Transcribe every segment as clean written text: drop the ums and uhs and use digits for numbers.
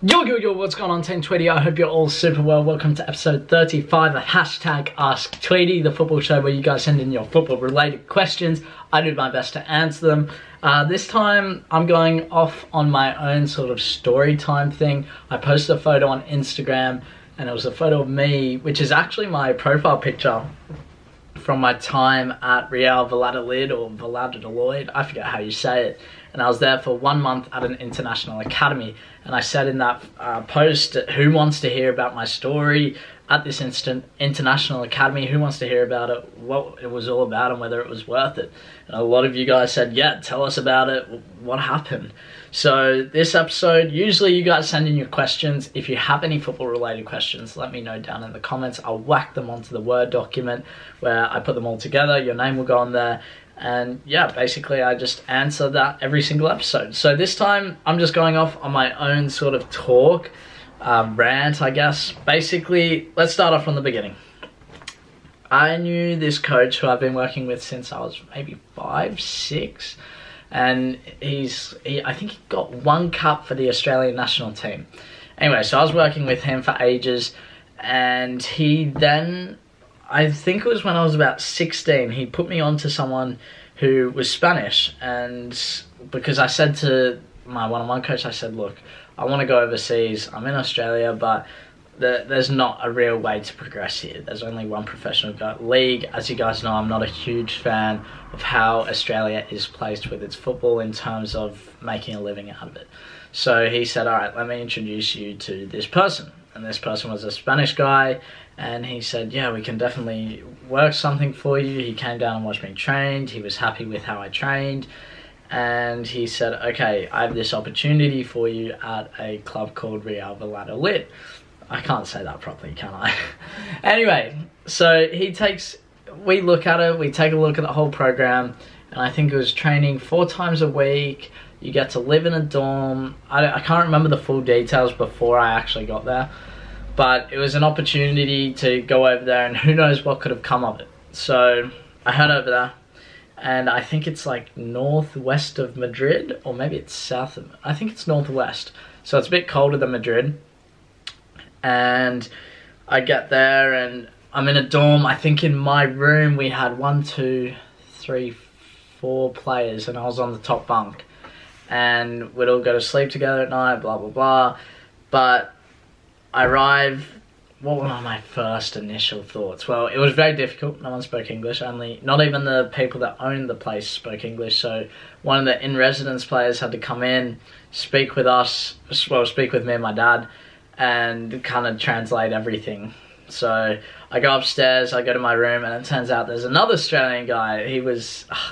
Yo, what's going on, Team Tweedie? I hope you're all super well. Welcome to episode 35 of hashtag Ask Tweedie, the football show where you guys send in your football related questions. I do my best to answer them. This time I'm going off on my own sort of story time thing. I posted a photo on Instagram and it was a photo of me, which is actually my profile picture from my time at Real Valladolid or Valladolid, I forget how you say it. And I was there for 1 month at an international academy. And I said in that post, who wants to hear about my story at this international academy? Who wants to hear about it, what it was all about and whether it was worth it? And a lot of you guys said, yeah, tell us about it, what happened? So this episode, usually you guys send in your questions. If you have any football related questions, let me know down in the comments. I'll whack them onto the Word document where I put them all together. Your name will go on there. And yeah, basically I just answer that every single episode. So this time I'm just going off on my own sort of talk, rant, I guess. Basically, let's start off from the beginning. I knew this coach who I've been working with since I was maybe 5, 6. And I think he got 1 cup for the Australian national team. Anyway, so I was working with him for ages. And he then, I think it was when I was about 16, he put me on to someone who was Spanish. And because I said to my one-on-one coach, I said, look, I want to go overseas. I'm in Australia, but there's not a real way to progress here. There's only one professional league. As you guys know, I'm not a huge fan of how Australia is placed with its football in terms of making a living out of it. So he said, all right, let me introduce you to this person. And this person was a Spanish guy. And he said, yeah, we can definitely work something for you. He came down and watched me train. He was happy with how I trained. And he said, okay, I have this opportunity for you at a club called Real Valladolid. I can't say that properly, can I? Anyway, so we look at it, we take a look at the whole program, and I think it was training 4 times a week. You get to live in a dorm. I can't remember the full details before I actually got there, but it was an opportunity to go over there, and who knows what could have come of it. So I head over there, and I think it's like northwest of Madrid, or maybe it's south of, I think it's northwest. So it's a bit colder than Madrid. And I get there and I'm in a dorm. I think in my room we had 1, 2, 3, 4 players and I was on the top bunk. And we'd all go to sleep together at night, blah, blah, blah. But I arrive, what were my first initial thoughts? Well, it was very difficult. No one spoke English. Not even the people that owned the place spoke English. So one of the in-residence players had to come in, speak with us, well, speak with me and my dad, and kind of translate everything. So I go upstairs, I go to my room, and it turns out there's another Australian guy.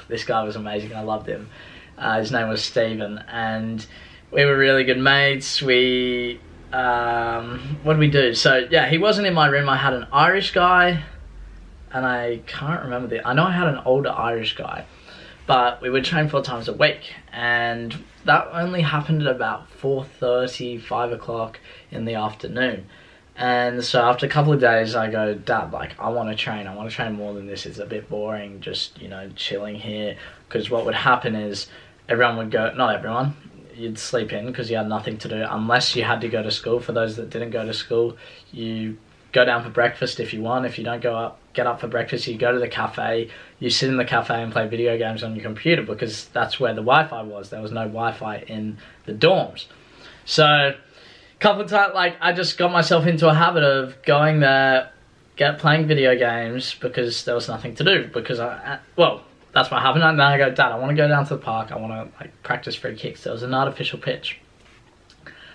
This guy was amazing, I loved him. His name was Stephen, and we were really good mates. What did we do? So yeah, he wasn't in my room. I had an Irish guy, and I can't remember I know I had an older Irish guy, but we would train 4 times a week, and that only happened at about 4:30, 5 o'clock in the afternoon. And so after a couple of days, I go, Dad, like, I want to train more than this. It's a bit boring, just, you know, chilling here. Because what would happen is everyone would go, not everyone, you'd sleep in because you had nothing to do unless you had to go to school. For those that didn't go to school, you go down for breakfast if you want. If you don't get up for breakfast, you go to the cafe, you sit in the cafe and play video games on your computer because that's where the Wi-Fi was. There was no Wi-Fi in the dorms. So a couple of times, like, I just got myself into a habit of going there, playing video games because there was nothing to do. Because that's what happened. And then I go, Dad, I want to go down to the park. I want to like practice free kicks. There was an artificial pitch.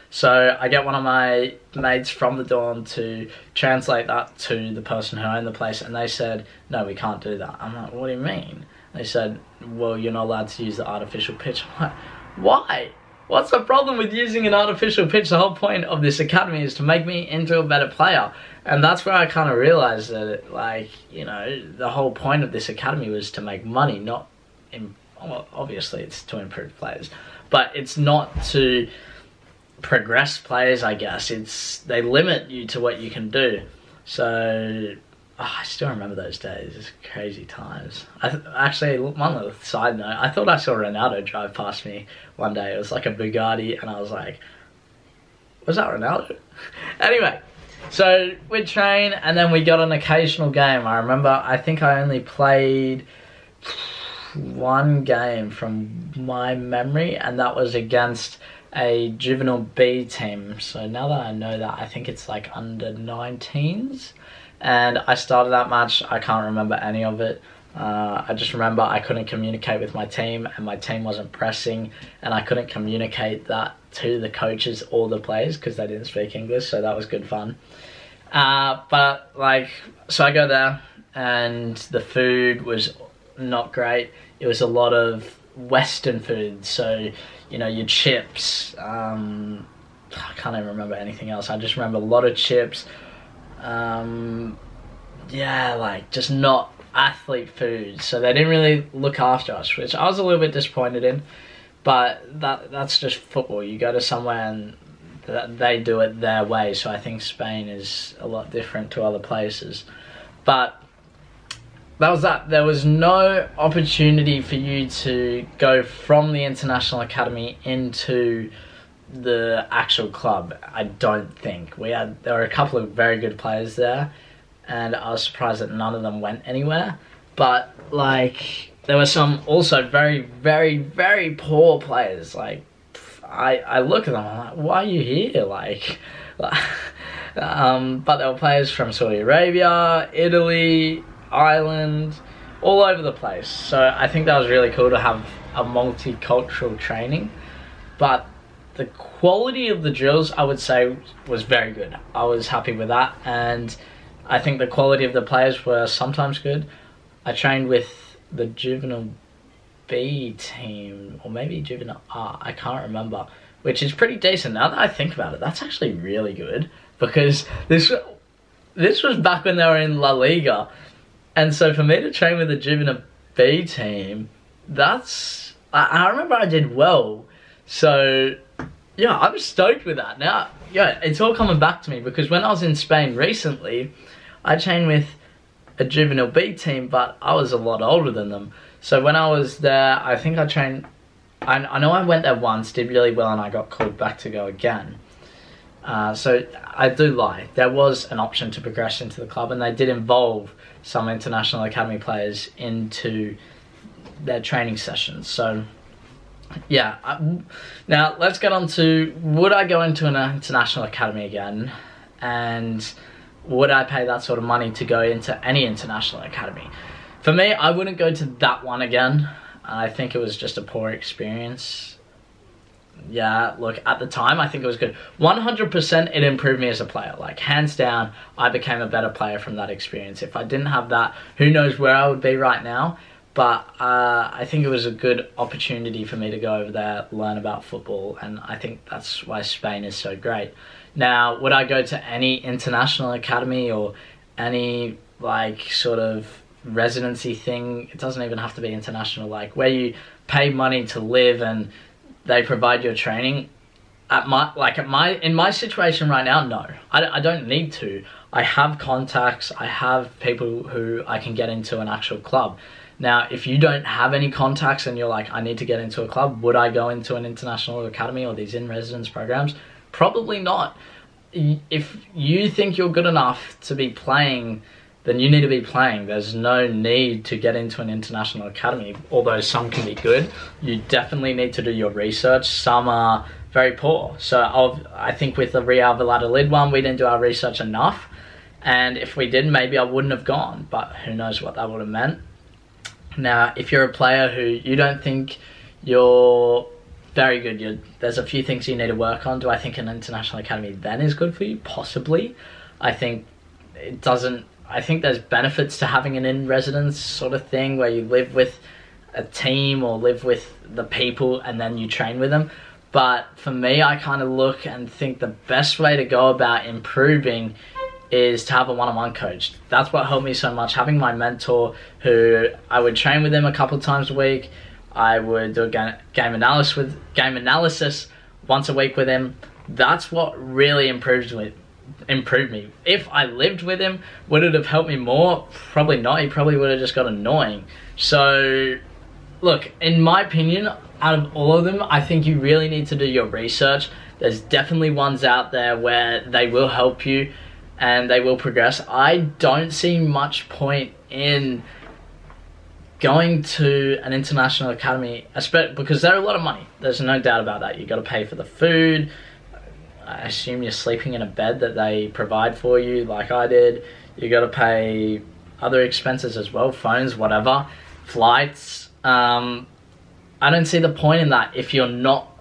So I get one of my mates from the dorm to translate that to the person who owned the place, and they said, no, we can't do that. I'm like, what do you mean? They said, well, you're not allowed to use the artificial pitch. I'm like, why? What's the problem with using an artificial pitch? The whole point of this academy is to make me into a better player. And that's where I kind of realized that, like, you know, the whole point of this academy was to make money, not, well, obviously it's to improve players, but it's not to progress players, I guess. They limit you to what you can do. So I still remember those days. It's crazy times. Actually, one little side note, I thought I saw Ronaldo drive past me one day. It was like a Bugatti, and I was like, Was that Ronaldo? Anyway, so we'd train and then we got an occasional game. I remember, I think I only played one game from my memory, and that was against a juvenile B team. So now that I know that, I think it's like under 19s. And I started that match. I can't remember any of it. I just remember I couldn't communicate with my team, and my team wasn't pressing, and I couldn't communicate that to the coaches or the players because they didn't speak English, so that was good fun. But like, so I go there, and the food was not great. It was a lot of Western food, so you know, your chips. I can't even remember anything else. I just remember a lot of chips. Yeah, like just not athlete food, so they didn't really look after us, which I was a little bit disappointed in. But that's just football. You go to somewhere and they do it their way, so I think Spain is a lot different to other places. But that was that. There was no opportunity for you to go from the international academy into the actual club, I don't think. There were a couple of very good players there, and I was surprised that none of them went anywhere. But like, there were some also very, very, very poor players. Like, I look at them, I'm like, why are you here? Like, but there were players from Saudi Arabia, Italy, Ireland, all over the place. So I think that was really cool to have a multicultural training. But the quality of the drills, I would say, was very good. I was happy with that, and I think the quality of the players were sometimes good. I trained with the juvenile B team, or maybe juvenile R, I can't remember, which is pretty decent. Now that I think about it, that's actually really good, because this was back when they were in La Liga, and so for me to train with the juvenile B team, I remember I did well. So yeah, I'm stoked with that. Now, yeah, it's all coming back to me, because when I was in Spain recently, I trained with a juvenile B team, but I was a lot older than them. So when I was there, I think I trained, I know I went there once, did really well, and I got called back to go again. So I do lie. There was an option to progress into the club, and they did involve some international academy players into their training sessions. So yeah, now let's get on to, would I go into an international academy again, and would I pay that sort of money to go into any international academy? For me, I wouldn't go to that one again. I think it was just a poor experience. Yeah, look, at the time, I think it was good. 100% it improved me as a player. Like, hands down, I became a better player from that experience. If I didn't have that, who knows where I would be right now. But I think it was a good opportunity for me to go over there, learn about football, and I think that's why Spain is so great. Now, would I go to any international academy or any, like, sort of residency thing? It doesn't even have to be international, like, where you pay money to live and they provide your training. In my situation right now, no. I don't need to. I have contacts, I have people who I can get into an actual club. Now, if you don't have any contacts and you're like, I need to get into a club, would I go into an international academy or these in-residence programs? Probably not. If you think you're good enough to be playing, then you need to be playing. There's no need to get into an international academy, although some can be good. You definitely need to do your research. Some are very poor. So I think with the Real Valladolid one, we didn't do our research enough. And if we did, maybe I wouldn't have gone, but who knows what that would have meant. Now, if you're a player who you don't think you're very good, there's a few things you need to work on. Do I think an international academy then is good for you? Possibly. I think it doesn't. I think there's benefits to having an in-residence sort of thing where you live with a team or live with the people and then you train with them. But for me, I kind of look and think the best way to go about improving is to have a one-on-one coach. That's what helped me so much. Having my mentor, who I would train with him a couple of times a week. I would do a game analysis once a week with him. That's what really improved me. If I lived with him, would it have helped me more? Probably not. He probably would have just got annoying. So, look, in my opinion, out of all of them, I think you really need to do your research. There's definitely ones out there where they will help you and they will progress. I don't see much point in going to an international academy, because they're a lot of money. There's no doubt about that. You got to pay for the food. I assume you're sleeping in a bed that they provide for you, like I did. You got to pay other expenses as well, phones, whatever, flights. I don't see the point in that if you're not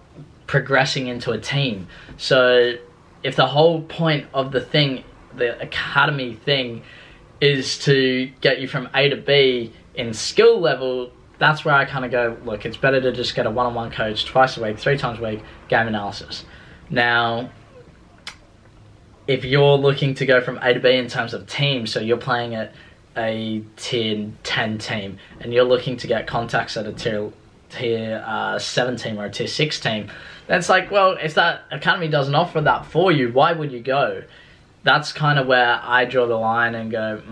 progressing into a team. So if the whole point of the thing, the academy thing, is to get you from A to B in skill level, that's where I kind of go, look, it's better to just get a one-on-one coach twice a week, 3 times a week, game analysis. Now, if you're looking to go from A to B in terms of teams, so you're playing at a tier 10 team and you're looking to get contacts at a tier 7 team or a tier 6 team, then it's like, well, if that academy doesn't offer that for you, why would you go? That's kind of where I draw the line and go,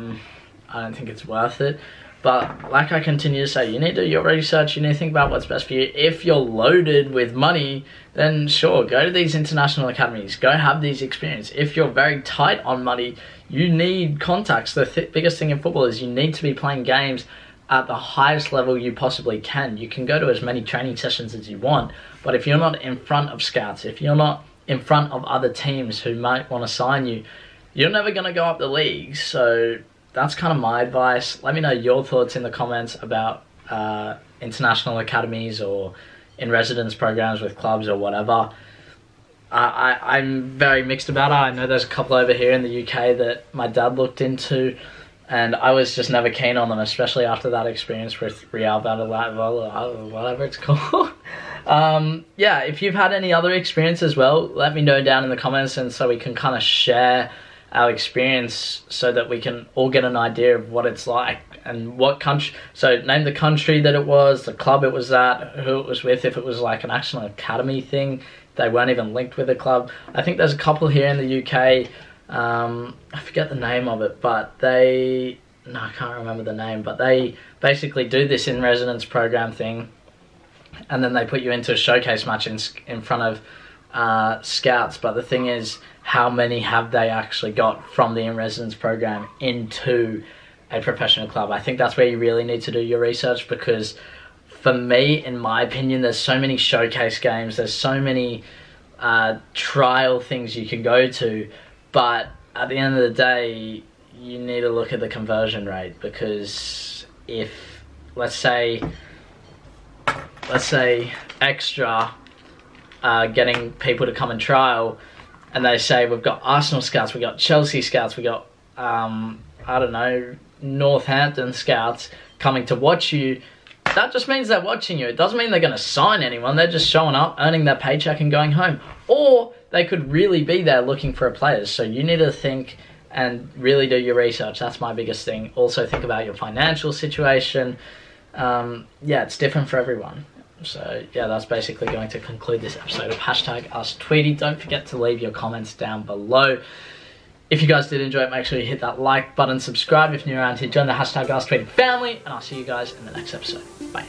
I don't think it's worth it. But like I continue to say, you need to do your research, you need to think about what's best for you. If you're loaded with money, then sure, go to these international academies, go have these experiences. If you're very tight on money, you need contacts. The biggest thing in football is you need to be playing games at the highest level you possibly can. You can go to as many training sessions as you want, but if you're not in front of scouts, if you're not in front of other teams who might want to sign you, you're never going to go up the league. So that's kind of my advice. Let me know your thoughts in the comments about international academies or in residence programs with clubs or whatever. I'm very mixed about it. I know there's a couple over here in the UK that my dad looked into, and I was just never keen on them, especially after that experience with Real Valladolid, whatever it's called. Yeah, if you've had any other experience as well, let me know down in the comments, and so we can kind of share our experience so that we can all get an idea of what it's like and what country. So name the country that it was, the club it was at, who it was with, if it was like an actual academy thing. They weren't even linked with a club. I think there's a couple here in the UK, I forget the name of it, but I can't remember the name, but they basically do this in residence program thing, and then they put you into a showcase match in front of scouts. But the thing is, how many have they actually got from the in-residence program into a professional club? I think that's where you really need to do your research, because for me, in my opinion, there's so many showcase games, there's so many trial things you can go to, but at the end of the day, you need to look at the conversion rate, because if, let's say Extra getting people to come and trial, and they say, we've got Arsenal scouts, we've got Chelsea scouts, we've got, I don't know, Northampton scouts coming to watch you, that just means they're watching you. It doesn't mean they're going to sign anyone. They're just showing up, earning their paycheck and going home. Or they could really be there looking for a player. So you need to think and really do your research. That's my biggest thing. Also think about your financial situation. Yeah, it's different for everyone. So yeah, that's basically going to conclude this episode of #AskTweedie. Don't forget to leave your comments down below. If you guys did enjoy it, make sure you hit that like button, subscribe if you're new around here, join the #AskTweedie family, and I'll see you guys in the next episode. Bye.